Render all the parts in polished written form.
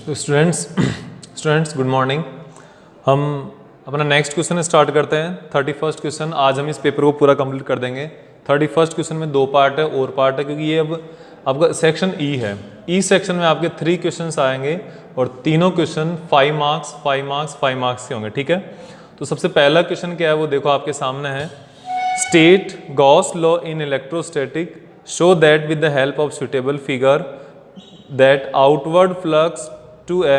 तो students good morning. हम अपना नेक्स्ट क्वेश्चन स्टार्ट करते हैं। 31st क्वेश्चन आज हम इस पेपर को पूरा कंप्लीट कर देंगे। 31st क्वेश्चन में 2 पार्ट है और पार्ट है, क्योंकि ये अब आपका सेक्शन ई है। ई सेक्शन में आपके 3 क्वेश्चंस आएंगे और तीनों क्वेश्चन 5 मार्क्स 5 मार्क्स 5 मार्क्स के होंगे। ठीक है, तो सबसे पहला क्वेश्चन क्या है वो देखो आपके सामने है। State Gauss law in electrostatic show that with the help of suitable figure that outward flux to a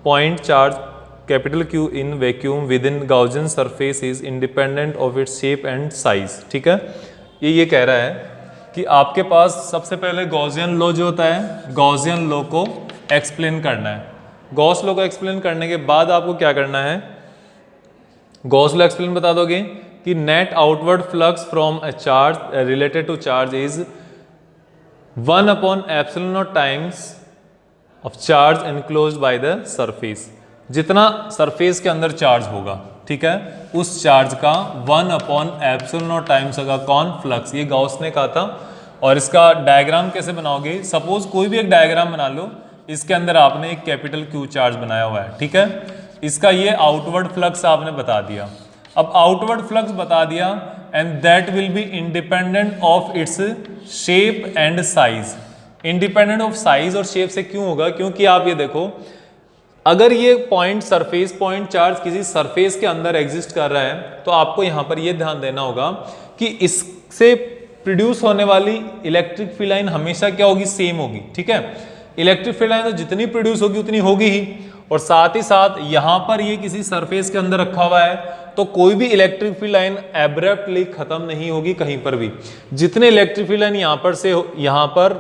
point charge capital Q in vacuum within Gaussian surface is independent of its shape and size। ठीक है, ये कह रहा है कि आपके पास सबसे पहले गॉसियन लॉ जो होता है, गॉसियन लॉ को एक्सप्लेन करना है। गॉस लॉ को एक्सप्लेन करने के बाद आपको क्या करना है, गॉस लॉ एक्सप्लेन बता दोगे कि net outward flux from a charge related to charge is 1 upon epsilon naught times of charge enclosed by the surface। जितना सरफेस के अंदर चार्ज होगा, ठीक है, उस चार्ज का 1 upon epsilon naught times होगा कौन, फ्लक्स। ये गॉस ने कहा था। और इसका डायग्राम कैसे बनाओगे, सपोज कोई भी एक डायग्राम बना लो, इसके अंदर आपने एक कैपिटल Q चार्ज बनाया हुआ है, ठीक है, इसका ये आउटवर्ड फ्लक्स आपने बता दिया। अब आउटवर्ड फ्लक्स बता दिया and that will be independent of its shape and size. Independent of size और शेप से क्यों होगा, क्योंकि आप ये देखो, अगर ये पॉइंट सरफेस पॉइंट चार्ज किसी सरफेस के अंदर एग्जिस्ट कर रहा है तो आपको यहां पर ये ध्यान देना होगा कि इससे प्रोड्यूस होने वाली इलेक्ट्रिक फील्ड लाइन हमेशा क्या होगी, सेम होगी। ठीक है, इलेक्ट्रिक फील्ड लाइन तो जितनी प्रोड्यूस होगी उतनी होगी ही, और साथ ही साथ यहां पर ये किसी सरफेस के अंदर रखा हुआ है तो कोई भी इलेक्ट्रिक फील्ड लाइन एब्रप्टली खत्म नहीं होगी कहीं पर भी। जितने इलेक्ट्रिक फील्ड लाइन यहां पर से यहां पर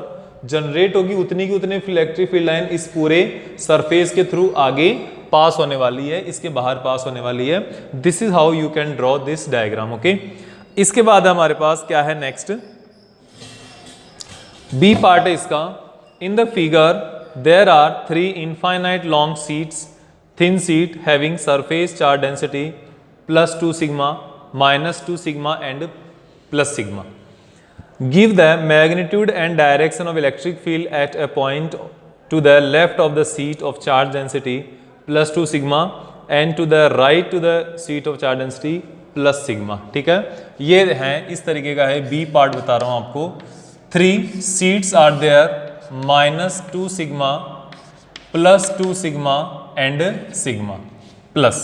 जनरेट होगी उतनी की उतनी इलेक्ट्रिक फील्ड लाइन इस पूरे सरफेस के थ्रू आगे पास होने वाली है, इसके बाहर पास होने वाली है। This is how you can draw this diagram. Okay, इसके बाद हमारे पास क्या है, नेक्स्ट बी पार्ट है इसका। In the figure there are 3 infinite long sheets, thin sheet having surface charge density plus 2 sigma, minus 2 sigma and plus sigma. Give the magnitude and direction of electric field at a point to the left of the sheet of charge density plus 2 sigma and to the right to the sheet of charge density plus sigma। ठीक है, ये है इस तरीके का है। B part बता रहा हूं आपको। 3 sheets are there, -2 sigma plus 2 sigma and sigma plus,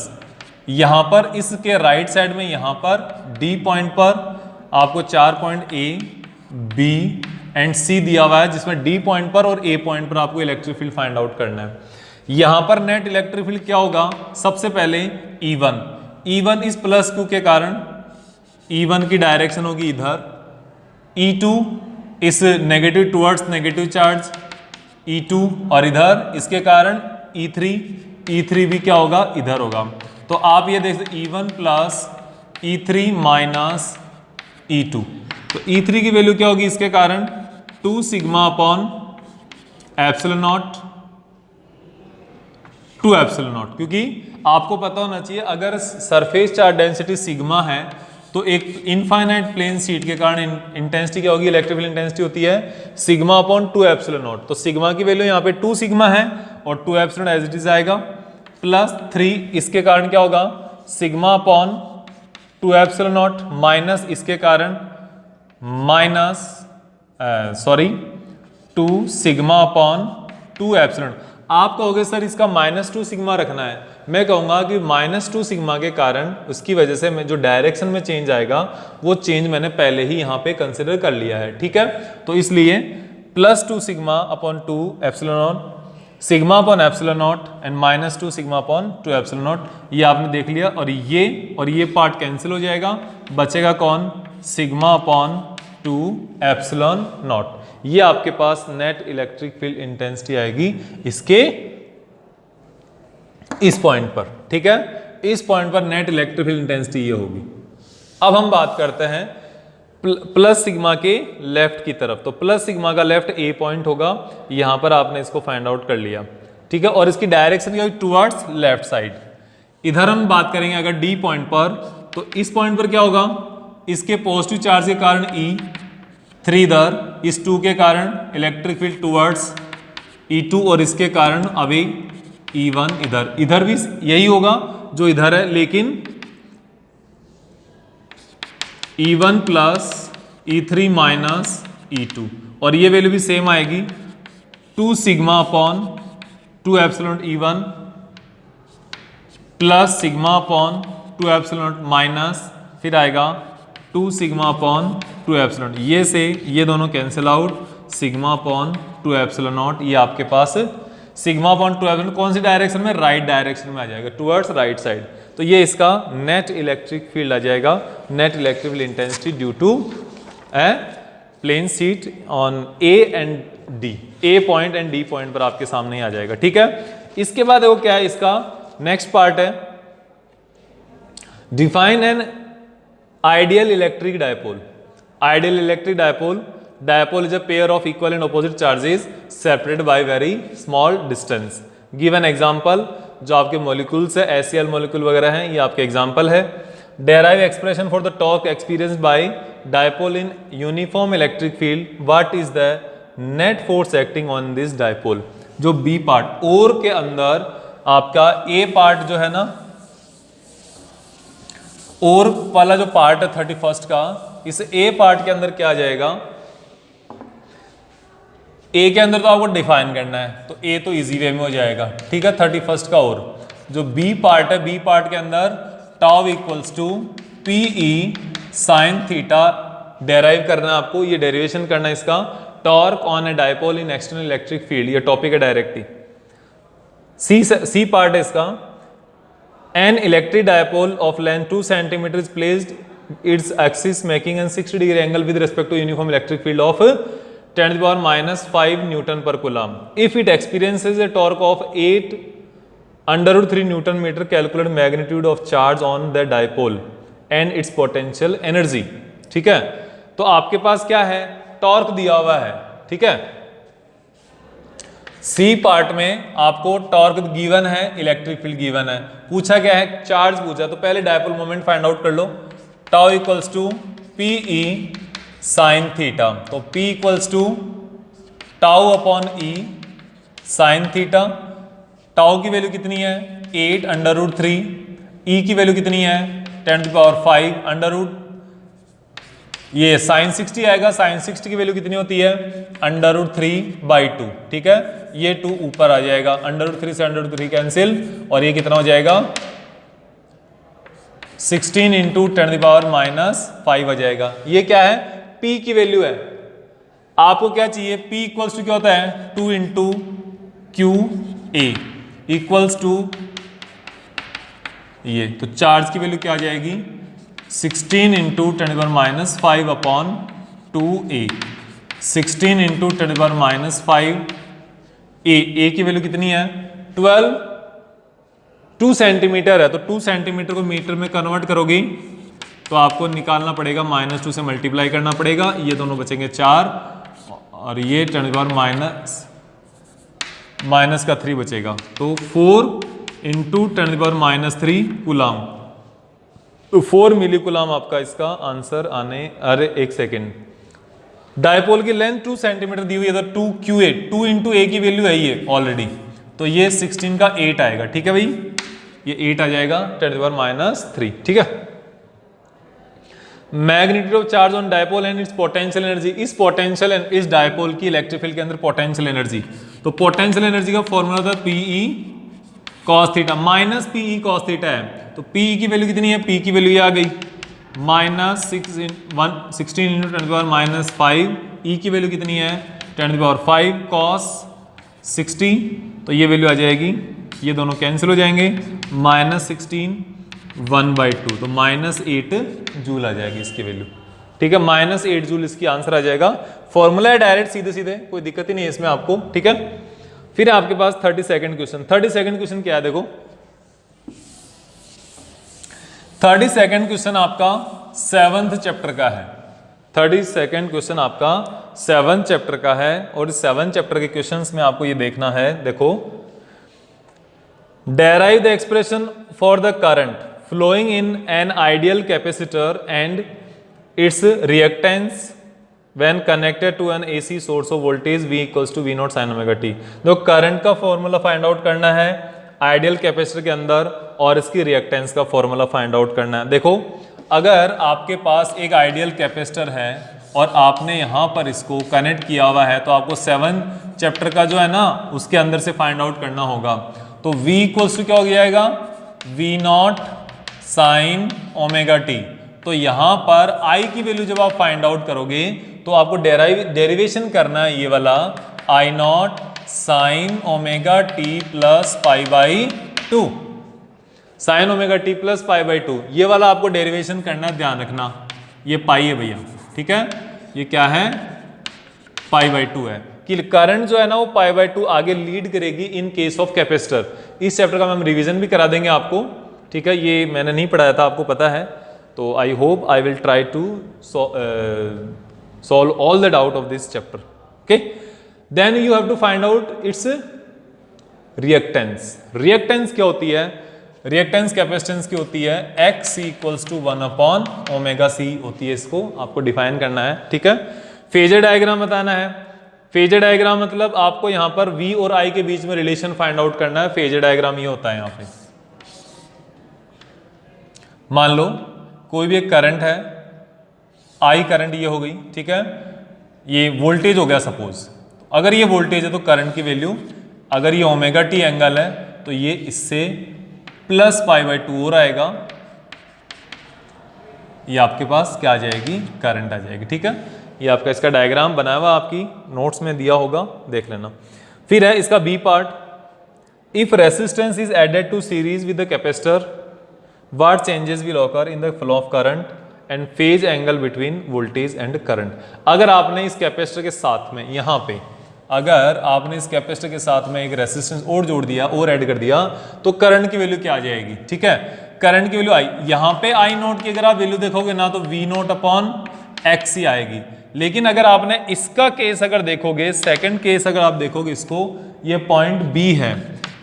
यहां पर इसके राइट साइड में यहां पर डी पॉइंट पर आपको 4 पॉइंट ए बी एंड सी दिया हुआ है, जिसमें डी पॉइंट पर और ए पॉइंट पर आपको इलेक्ट्रिक फील्ड फाइंड आउट करना है। यहां पर नेट इलेक्ट्रिक फील्ड क्या होगा, सबसे पहले E1 इस प्लस Q के कारण E1 की डायरेक्शन होगी इधर, E2 इस negative towards negative charge E2, और इधर इसके कारण E3 भी क्या होगा, इधर होगा। तो आप ये देख सकते E1 plus E3 minus E2, तो E3 की वैल्यू क्या होगी इसके कारण 2 sigma upon epsilon not, 2 epsilon not. क्योंकि आपको पता होना चाहिए अगर सरफेस चार्ज डेंसिटी सिग्मा है तो एक इनफाइनाइट प्लेन शीट के कारण इंटेंसिटी क्या होगी, इलेक्ट्रिक फील्ड इंटेंसिटी होती है सिग्मा अपॉन 2 एप्सिलॉन नॉट। तो सिग्मा की वैल्यू यहाँ पे 2 सिग्मा है और 2 एप्सिलॉन एज इट इज आएगा, प्लस 3 इसके कारण क्या होगा, sigma upon 2 epsilon not, minus इसके कारण टू सिग्मा अपॉन 2 एप्सिलॉन। आप कहोगे सर इसका -2 सिग्मा रखना है, मैं कहूंगा कि -2 सिग्मा के कारण उसकी वजह से मैं जो डायरेक्शन में चेंज आएगा वो चेंज मैंने पहले ही यहां पे कंसिडर कर लिया है। ठीक है, तो इसलिए +2 sigma upon 2 epsilon not, sigma upon epsilon not and -2 sigma upon 2 epsilon not, ये आपने देख लिया। और ये पार्ट कैंसिल हो जाएगा, बचेगा कौन, सिग्मा अपॉन 2 एप्सिलॉन नॉट। ये आपके पास नेट इलेक्ट्रिक फील्ड इंटेंसिटी आएगी इसके इस पॉइंट पर। ठीक है, इस पॉइंट पर नेट इलेक्ट्रिक फील्ड इंटेंसिटी ये होगी। अब हम बात करते हैं प्लस सिग्मा के लेफ्ट की तरफ। तो प्लस सिग्मा का लेफ्ट ए पॉइंट होगा, यहां पर आपने इसको फाइंड आउट कर लिया। ठीक है, और इसकी डायरेक्शन क्या होगी, टुवर्ड्स लेफ्ट साइड। इधर हम बात करेंगे अगर डी पॉइंट पर, तो इस पॉइंट पर क्या होगा, इसके पॉजिटिव चार्ज के कारण E3 इधर, इस 2 के कारण इलेक्ट्रिक फील्ड टुवर्ड्स E2 और इसके कारण अभी E1 इधर भी यही होगा जो इधर है, लेकिन E1 plus E3 minus E2 और ये वैल्यू भी सेम आएगी 2 sigma upon 2 epsilon E1 plus sigma upon 2 epsilon minus फिर आएगा 2 सिग्मा अपॉन 2 एप्सिलॉन, ये से ये दोनों cancel out, sigma upon 2 epsilon not, ये आपके पास सिग्मा अपॉन 2 एप्सिलॉन कौन सी डायरेक्शन में, राइट डायरेक्शन में आ जाएगा, टुवर्ड्स राइट साइड। तो ये इसका नेट इलेक्ट्रिक फील्ड आ जाएगा, net electric field intensity due to plane sheet on A and D, A point and D point पर आपके सामने ही आ जाएगा। ठीक है, इसके बाद देखो क्या है, इसका नेक्स्ट पार्ट है define an ideal electric dipole. Ideal electric dipole is a pair of equal and opposite charges separated by very small distance. Give an example, जो आपके मॉलिक्यूल्स है एसीएल मॉलिक्यूल वगैरह हैं, ये आपके एग्जांपल है। Derive expression for the torque experienced bye dipole in uniform electric field, what is the net force acting on this dipole. जो B part और के अंदर आपका ए पार्ट जो है ना, और वाला जो पार्ट है 31 का, इस ए पार्ट के अंदर क्या आ जाएगा, ए के अंदर तो आपको डिफाइन करना है, तो ए तो इजी वे में हो जाएगा। ठीक है, 31 का। और जो बी पार्ट है, बी पार्ट के अंदर tau equals to P E sine theta derive करना है आपको, ये डेरिवेशन करना है इसका। Torque on a dipole in external electric field, ये टॉपिक है डायरेक्टली। सी पार्ट है इसका, an electric dipole of length 2 cm is placed its axis making a 60-degree angle with respect to uniform electric field of 10 to the power minus 5 Newton per coulomb. If it experiences a torque of 8 under root 3 Newton meter, calculate magnitude of charge on the dipole and its potential energy. ठीक है, तो आपके पास क्या है, torque दिया हुआ है। ठीक है, सी पार्ट में आपको टॉर्क गिवन है, इलेक्ट्रिक फील्ड गिवन है, पूछा क्या है, चार्ज पूछा, तो पहले डायपोल मोमेंट फाइंड आउट कर लो। Tau equals to P E sine theta, तो P equals to tau upon E sine theta. Tau की वैल्यू कितनी है, 8 अंडर रूट 3, ई की वैल्यू कितनी है 10 to the power 5 under root, ये साइन 60 आएगा, साइन 60 की वैल्यू कितनी होती है अंडर रूट 3/2। ठीक है, ये 2 ऊपर आ जाएगा, अंडर रूट 3 से अंडर रूट 3 कैंसिल, और ये कितना हो जाएगा 16 into 10 to the power minus 5 आ जाएगा। ये क्या है, P की वैल्यू है। आपको क्या चाहिए, P इक्वल्स टू क्या होता है 2 into q a equals to ये, तो चार्ज की वैल्यू क्या आ जाएगी 16 into 10 to the power minus 5 upon 2a, 16 into 10 to the power minus 5 a की वैल्यू कितनी है 12, 2 सेंटीमीटर है, तो 2 सेंटीमीटर को मीटर में कन्वर्ट करोगी तो आपको निकालना पड़ेगा -2 से मल्टीप्लाई करना पड़ेगा, ये दोनों बचेंगे 4 और ये 10 टू द पावर माइनस का 3 बचेगा, तो 4 into 10 to the power minus 3 coulomb, तो 4 मिली कूलाम आपका इसका आंसर आने। अरे एक सेकेंड, डायपोल की लेंथ 2 सेंटीमीटर दी हुई है, तो 2qa 2 इंटू ए की वैल्यू है ये ऑलरेडी, तो ये 16 का 8 आएगा। ठीक है भाई, ये 8 आ जाएगा 10 टू द पावर माइनस 3। ठीक है, magnitude of charge on dipole and it's potential energy, इस पोटेंशियल इस डायपोल की इलेक्ट्रिक फील्ड के अंदर पोटेंशियल एनर्जी, तो पोटेंशियल एनर्जी का फॉर्मूला था p E cos theta minus p E cos theta है, तो पीई की वैल्यू कितनी है, पी की वैल्यू ये आ गई -16 into 10 to the power minus 5, E की वैल्यू कितनी है 10 टू द पावर 5 कॉस 60, तो ये वैल्यू आ जाएगी, ये दोनों कैंसिल हो जाएंगे, -16 1/2, तो -8 जूल आ जाएगी इसकी वैल्यू। ठीक है, -8 जूल इसकी आंसर आ जाएगा। फॉर्मूला है डायरेक्ट सीधे सीधे, कोई दिक्कत ही नहीं है इसमें आपको। ठीक है, फिर आपके पास 32nd क्वेश्चन। 32nd क्वेश्चन क्या है, देखो 32nd क्वेश्चन आपका 7th चैप्टर का है। 32nd क्वेश्चन आपका 7th चैप्टर का है, और इस 7th चैप्टर के क्वेश्चंस में आपको ये देखना है, देखो derive the expression for the current flowing in an ideal capacitor and its reactance when connected to an AC source of voltage V equals to V naught sine omega t. तो current का formula find out करना है ideal capacitor के अंदर और इसकी reactance का formula find out करना है। देखो अगर आपके पास एक आइडियल कैपेसिटर है और आपने यहाँ पर इसको कनेक्ट किया हुआ है तो आपको 7 चैप्टर का जो है ना उसके अंदर से फाइंड आउट करना होगा। तो V इक्वल्स टू क्या हो जाएगा, V naught sine omega t. तो यहाँ पर I की वैल्यू जब आप फाइंड आउट करोगे तो आपको डेरिवेशन करना है ये वाला I not sine omega T plus pi by 2, sign omega T plus pi by 2, ये वाला आपको डेरिवेशन करना, ध्यान रखना ये पाई है भैया, ठीक है, ये क्या है पाई बाई 2 है कि करंट जो है ना वो पाई बाई 2 आगे लीड करेगी इन केस ऑफ कैपेसिटर। इस चैप्टर का हम रिवीजन भी करा देंगे आपको, ठीक है, ये मैंने नहीं पढ़ाया था आपको पता है, तो I hope I will try to solve all the doubt of this chapter. Okay, then you have to find out its reactance. Reactance क्या होती है, reactance कैपेसिटेंस की होती है x equals to 1 upon omega c होती है, इसको आपको डिफाइन करना है, ठीक है। फेजर डायग्राम बताना है, फेजर डायग्राम मतलब आपको यहाँ पर v और i के बीच में रिलेशन फाइंड आउट करना है। फेजर डायग्राम ये होता है, यहाँ पे मान लो कोई भी एक करंट है, I करंट ये हो गई, ठीक है, ये वोल्टेज हो गया सपोज, अगर ये वोल्टेज है तो करंट की वैल्यू, अगर ये ओमेगा टी एंगल है तो ये इससे प्लस पाई बाई 2 और आएगा, ये आपके पास क्या आ जाएगी, करंट आ जाएगी, ठीक है। ये आपका इसका डायग्राम बनाया हुआ आपकी नोट्स में दिया होगा, देख लेना। फिर है इसका B part, if resistance is added to series with the capacitor what changes will occur in the flow of current and phase angle between voltage and current. अगर आपने इस कैपेसिटर के साथ में यहाँ पे अगर आपने इस कैपेसिटर के साथ में एक रेसिस्टेंस और जोड़ दिया और ऐड कर दिया तो करंट की वैल्यू क्या आ जाएगी, ठीक है, करंट की वैल्यू आई, यहाँ पे आई नोट की अगर आप वैल्यू देखोगे ना तो वी नोट अपॉन एक्स ही आएगी। लेकिन अगर आपने इसका केस अगर देखोगे, सेकंड केस अगर आप देखोगे इसको, ये पॉइंट बी है,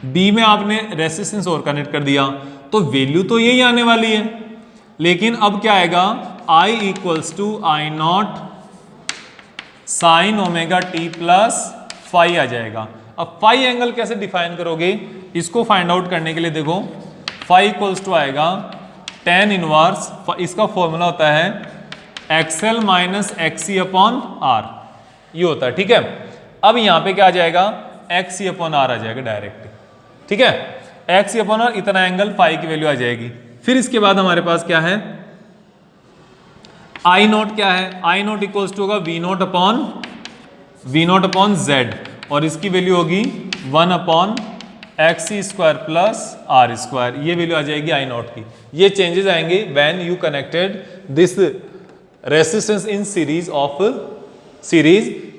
बी में आपने रेसिस्टेंस और कनेक्ट कर दिया तो वैल्यू तो यही आने वाली है, लेकिन अब क्या आएगा, I equals to I naught sine omega T plus phi आ जाएगा। अब फाई एंगल कैसे डिफाइन करोगे, इसको फाइंड आउट करने के लिए देखो, फाई इक्वल्स टू आएगा tan इनवर्स, इसका फॉर्मूला होता है X L minus X C upon R, ये होता है, ठीक है। अब यहाँ पे क्या आ जाएगा, एक्सी अपॉन आर आ जाएगा डायरेक्ट, ठीक है, एक्सी अपॉन आर, इतना एंगल फाई की वैल्यू आ जाएगी। फिर इसके बाद हमारे पास क्या है, आई नोट क्या है, आई नोट इक्वल्स टू होगा वी नोट अपॉन जेड, और इसकी वैल्यू होगी 1 अपॉन X C square plus R square, ये वैल्यू आ जाएगी आई नोट की। ये चेंजेस आएंगे when you connected this resistance in series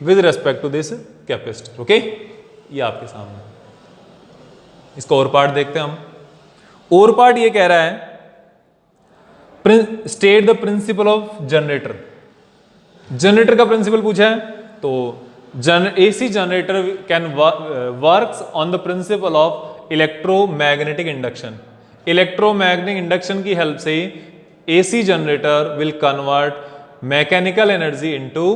with respect to this capacitor, okay. ये आपके सामने, इसका और पार्ट देखते हैं हम। और पार्ट ये कह रहा है state the principle of generator, generator का प्रिंसिपल पूछा है तो AC generator can works on the principle of electromagnetic induction. Electromagnetic induction की हेल्प से AC generator will convert mechanical energy into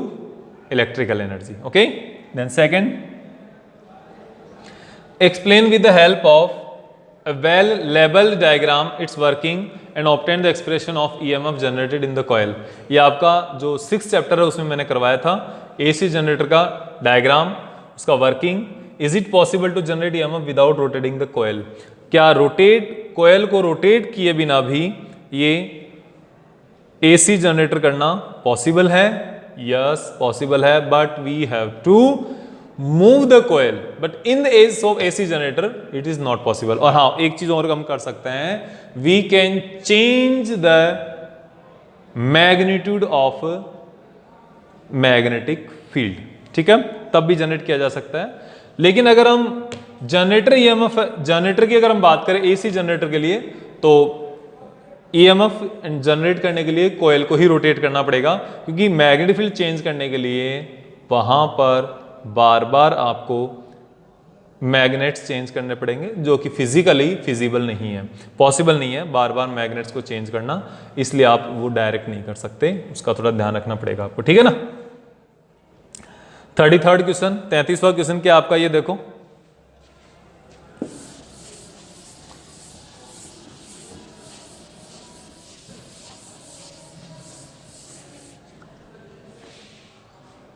electrical energy, okay. Then second, explain with the help of a well labeled diagram its working and obtain the expression of EMF generated in the coil। ये आपका जो 6th chapter है उसमें मैंने करवाया था, AC generator का diagram, उसका working, is it possible to generate EMF without rotating the coil, क्या कोयल को रोटेट किए बिना भी ये AC जनरेटर करना पॉसिबल है, यस पॉसिबल है, but we have to move the coil, but in the case of AC generator it is not possible. और हाँ, एक चीज और हम कर सकते हैं, we can change the magnitude of magnetic field, ठीक है, तब भी जनरेट किया जा सकता है। लेकिन अगर हम जनरेटर EMF जनरेटर की अगर हम बात करें AC जनरेटर के लिए, तो EMF जनरेट करने के लिए कोयल को ही रोटेट करना पड़ेगा, क्योंकि मैग्नेटिक फील्ड चेंज करने के लिए वहां पर बार बार आपको मैग्नेट्स चेंज करने पड़ेंगे, जो कि फिजिकली फिजिबल नहीं है, पॉसिबल नहीं है बार बार मैग्नेट्स को चेंज करना, इसलिए आप वो डायरेक्ट नहीं कर सकते, उसका थोड़ा ध्यान रखना पड़ेगा आपको, ठीक है ना। 33rd क्वेश्चन, 33वां क्वेश्चन क्या आपका, ये देखो।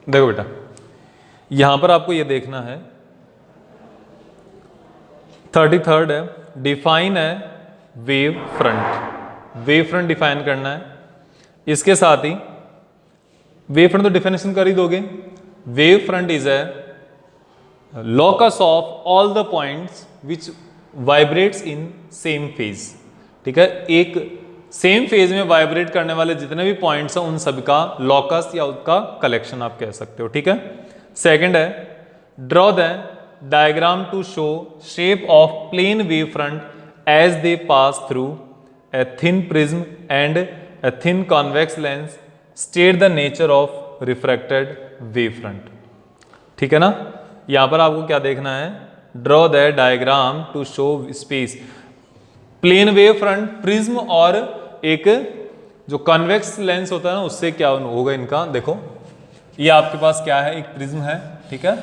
देखो बेटा, यहां पर आपको ये देखना है, 33rd है, डिफाइन है wave front. Wave front define करना है। इसके साथ ही वेव फ्रंट तो डिफिनेशन कर ही दोगे। Wave front is a locus of all the points which vibrates in same phase. ठीक है, एक सेम फेज में वाइब्रेट करने वाले जितने भी पॉइंट्स हैं उन सब का लॉकस या उसका कलेक्शन आप कह सकते हो। ठीक है। सेकंड है, draw the diagram to show shape of plane wave front as they pass through a thin prism and a thin convex lens. State the nature of refracted wave front. ठीक है ना। यहां पर आपको क्या देखना है, draw the diagram to show space plane wave front, prism और एक जो कॉन्वेक्स लेंस होता है ना उससे क्या होगा इनका। देखो ये आपके पास क्या है, एक प्रिज्म है। ठीक है,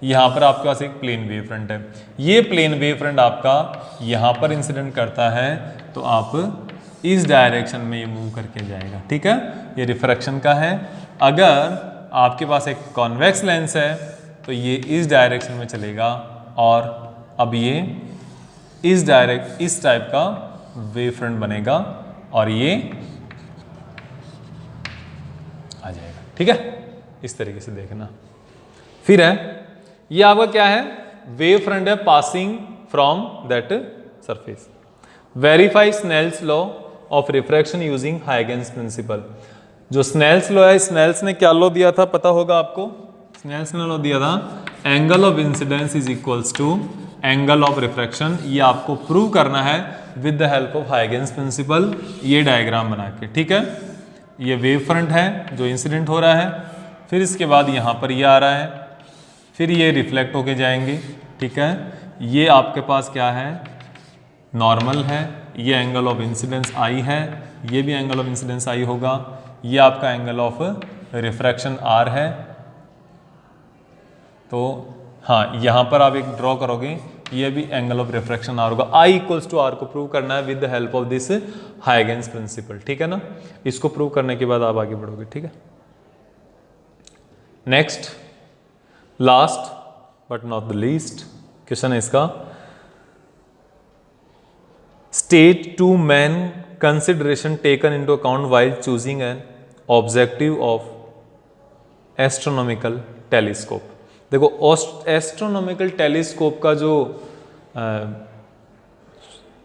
यहां पर आपके पास एक प्लेन वेव फ्रंट है। ये प्लेन वेव फ्रंट आपका यहां पर इंसिडेंट करता है तो आप इस डायरेक्शन में ये मूव करके जाएगा। ठीक है, ये रिफ्रैक्शन का है। अगर आपके पास एक कॉन्वेक्स लेंस है तो ये इस डायरेक्शन में चलेगा और अब ये इस टाइप का वेव फ्रंट बनेगा और ये आ जाएगा। ठीक है, इस तरीके से देखना। फिर है ये आपका क्या है, वेव फ्रंट है passing from that surface. Verify Snell's law of refraction using Huygens principle. जो स्नेल्स लॉ है, स्नेल्स ने क्या लॉ दिया था पता होगा आपको। स्नेल्स ने लॉ दिया था angle of incidence is equals to angle of refraction. ये आपको प्रूव करना है with the help of Huygens principle, ये डायग्राम बना के। ठीक है, ये वेव फ्रंट है जो इंसिडेंट हो रहा है, फिर इसके बाद यहाँ पर ये आ रहा है, फिर ये रिफ्लेक्ट होके जाएंगे। ठीक है, ये आपके पास क्या है, नॉर्मल है। ये एंगल ऑफ इंसिडेंस आई है, ये भी एंगल ऑफ इंसिडेंस आई होगा। ये आपका एंगल ऑफ रिफ्रैक्शन आर है। तो हाँ, यहाँ पर आप एक ड्रॉ करोगे, ये भी एंगल ऑफ रिफ्रैक्शन आर होगा। आई इक्वल्स टू आर को प्रूव करना है with the help of this Huygens principle. ठीक है ना, इसको प्रूव करने के बाद आप आगे बढ़ोगे। ठीक है, next last but not the least question है इसका, state two main consideration taken into account while choosing an objective of astronomical telescope. देखो एस्ट्रोनॉमिकल टेलीस्कोप का जो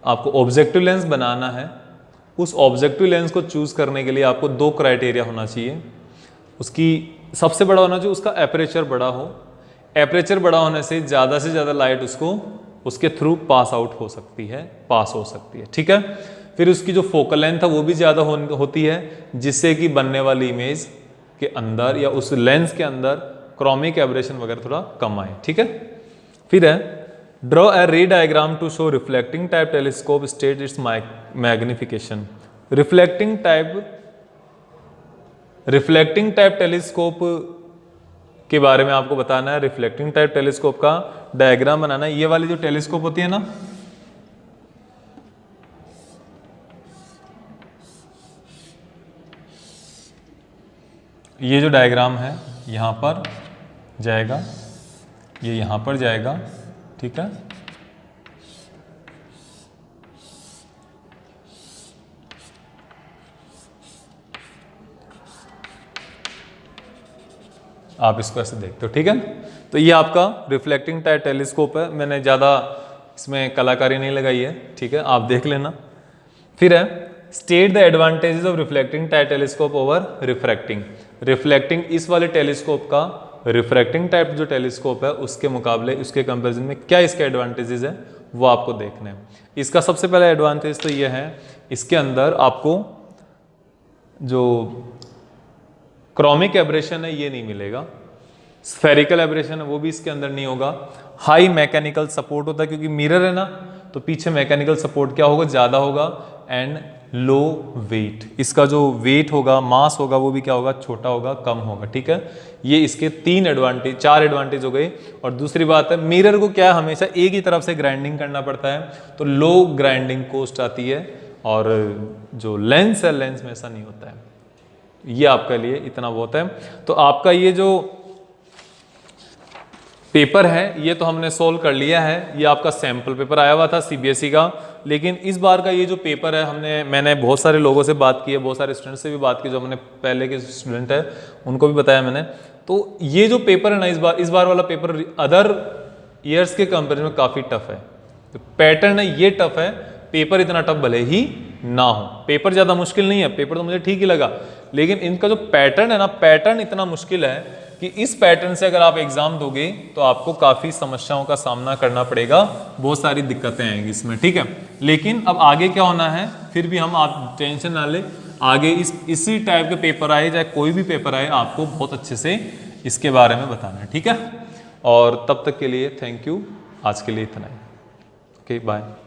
आपको ऑब्जेक्टिव लेंस बनाना है, उस ऑब्जेक्टिव लेंस को चूज करने के लिए आपको दो क्राइटेरिया होना चाहिए। उसकी सबसे बड़ा होना चाहिए उसका एपरेचर बड़ा हो। एपरेचर बड़ा होने से ज़्यादा लाइट उसके थ्रू पास आउट हो सकती है, पास हो सकती है। ठीक है, फिर उसकी जो फोकल लेंथ है वो भी ज़्यादा होती है, जिससे कि बनने वाली इमेज के अंदर या उस लेंस के अंदर क्रोमिक एब्रेशन वगैरह थोड़ा कम आए। ठीक है, फिर है draw a ray diagram to show reflecting type telescope state its magnification. Reflecting type telescope के बारे में आपको बताना है। रिफ्लेक्टिंग टाइप टेलीस्कोप का डायग्राम बनाना है। ये वाली जो टेलीस्कोप होती है ना, ये जो डायग्राम है यहां पर जाएगा, ये यहां पर जाएगा। ठीक है, आप इसको ऐसे देखते हो। ठीक है, तो ये आपका रिफ्लेक्टिंग टाइप टेलीस्कोप है। मैंने ज़्यादा इसमें कलाकारी नहीं लगाई है। ठीक है, आप देख लेना। फिर है state the advantages of reflecting type telescope over refracting. Reflecting इस वाले टेलीस्कोप का रिफ्रैक्टिंग टाइप जो टेलीस्कोप है उसके मुकाबले, उसके कंपैरिजन में क्या इसके एडवांटेजेस है वो आपको देखने हैं। इसका सबसे पहला एडवांटेज तो ये है, इसके अंदर आपको जो क्रोमिक एब्रेशन है ये नहीं मिलेगा। स्फेरिकल एब्रेशन है वो भी इसके अंदर नहीं होगा। हाई मैकेनिकल सपोर्ट होता है, क्योंकि मिरर है ना, तो पीछे मैकेनिकल सपोर्ट क्या होगा, ज़्यादा होगा। एंड लो वेट, इसका जो वेट होगा, मास होगा, वो भी क्या होगा, छोटा होगा, कम होगा। ठीक है, ये इसके 4 एडवांटेज हो गए। और दूसरी बात है, मिरर को क्या हमेशा एक ही तरफ से ग्राइंडिंग करना पड़ता है, तो लो ग्राइंडिंग कॉस्ट आती है। और जो लेंस है, लेंस में ऐसा नहीं होता है। ये आपके लिए इतना बहुत है। तो आपका ये जो पेपर है ये तो हमने सोल्व कर लिया है। ये आपका सैम्पल पेपर आया हुआ था सीबीएसई का, लेकिन इस बार का ये जो पेपर है, मैंने बहुत सारे लोगों से बात की है, बहुत सारे स्टूडेंट से भी बात की, जो मैंने पहले के स्टूडेंट है उनको भी बताया मैंने। तो ये जो पेपर है ना, इस बार वाला पेपर अदर ईयर्स के कंपेरिजन में काफ़ी टफ है। तो पैटर्न है ये टफ है, पेपर इतना टफ भले ही ना हो। पेपर ज़्यादा मुश्किल नहीं है, पेपर तो मुझे ठीक ही लगा, लेकिन इनका जो पैटर्न है ना, पैटर्न इतना मुश्किल है कि इस पैटर्न से अगर आप एग्जाम दोगे तो आपको काफ़ी समस्याओं का सामना करना पड़ेगा, बहुत सारी दिक्कतें आएंगी इसमें। ठीक है, लेकिन अब आगे क्या होना है, फिर भी हम, आप टेंशन ना ले, आगे इसी टाइप के पेपर आए, चाहे कोई भी पेपर आए, आपको बहुत अच्छे से इसके बारे में बताना है। ठीक है, और तब तक के लिए थैंक यू, आज के लिए इतना ही। Okay, bye.